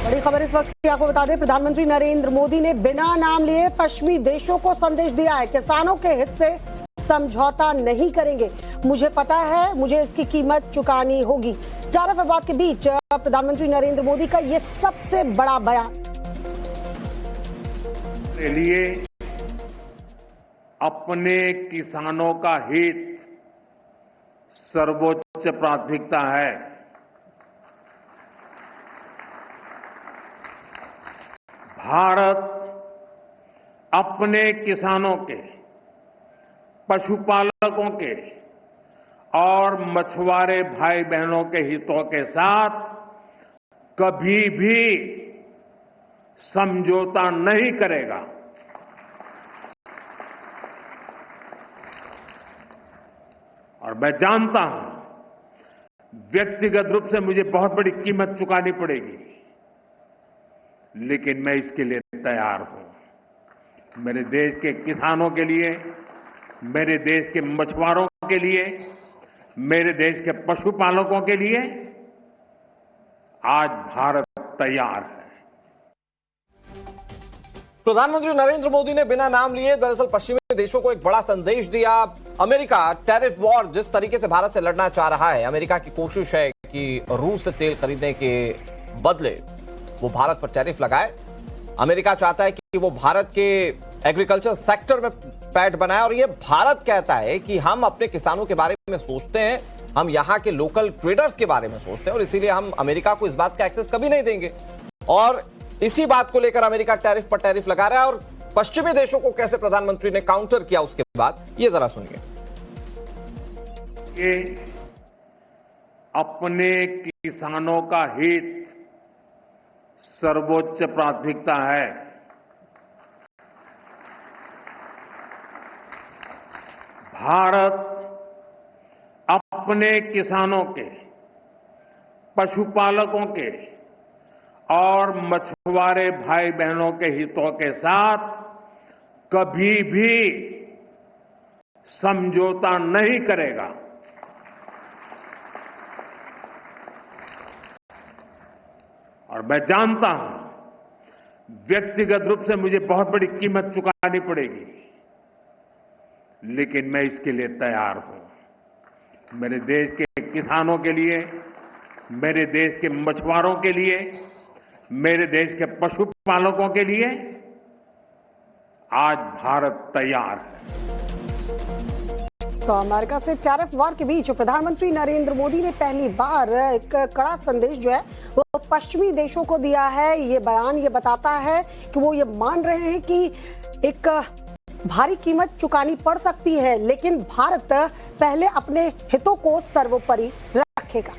बड़ी खबर इस वक्त की आपको बता दें, प्रधानमंत्री नरेंद्र मोदी ने बिना नाम लिए पश्चिमी देशों को संदेश दिया है, किसानों के हित से समझौता नहीं करेंगे। मुझे पता है, मुझे इसकी कीमत चुकानी होगी। चारा विवाद के बीच प्रधानमंत्री नरेंद्र मोदी का ये सबसे बड़ा बयान। के लिए अपने किसानों का हित सर्वोच्च प्राथमिकता है। भारत अपने किसानों के, पशुपालकों के और मछुआरे भाई बहनों के हितों के साथ कभी भी समझौता नहीं करेगा। और मैं जानता हूं व्यक्तिगत रूप से मुझे बहुत बड़ी कीमत चुकानी पड़ेगी, लेकिन मैं इसके लिए तैयार हूं। मेरे देश के किसानों के लिए, मेरे देश के मछुआरों के लिए, मेरे देश के पशुपालकों के लिए आज भारत तैयार है। प्रधानमंत्री नरेंद्र मोदी ने बिना नाम लिए दरअसल पश्चिमी देशों को एक बड़ा संदेश दिया। अमेरिका टैरिफ वॉर जिस तरीके से भारत से लड़ना चाह रहा है, अमेरिका की कोशिश है कि रूस से तेल खरीदने के बदले वो भारत पर टैरिफ लगाए। अमेरिका चाहता है कि वो भारत के एग्रीकल्चर सेक्टर में पैठ बनाए, और ये भारत कहता है कि हम अपने किसानों के बारे में सोचते हैं, हम यहां के लोकल ट्रेडर्स के बारे में सोचते हैं, और इसीलिए हम अमेरिका को इस बात का एक्सेस कभी नहीं देंगे। और इसी बात को लेकर अमेरिका टैरिफ पर टैरिफ लगा रहा है। और पश्चिमी देशों को कैसे प्रधानमंत्री ने काउंटर किया उसके बाद, ये जरा सुनिए। अपने किसानों का हित सर्वोच्च प्राथमिकता है। भारत अपने किसानों के, पशुपालकों के और मछुआरे भाई बहनों के हितों के साथ कभी भी समझौता नहीं करेगा। और मैं जानता हूं व्यक्तिगत रूप से मुझे बहुत बड़ी कीमत चुकानी पड़ेगी, लेकिन मैं इसके लिए तैयार हूं। मेरे देश के किसानों के लिए, मेरे देश के मछुआरों के लिए, मेरे देश के पशुपालकों के लिए आज भारत तैयार है। तो अमेरिका से टैरिफ वॉर के बीच प्रधानमंत्री नरेंद्र मोदी ने पहली बार एक कड़ा संदेश जो है वो पश्चिमी देशों को दिया है। ये बयान ये बताता है कि वो ये मान रहे हैं कि एक भारी कीमत चुकानी पड़ सकती है, लेकिन भारत पहले अपने हितों को सर्वोपरि रखेगा।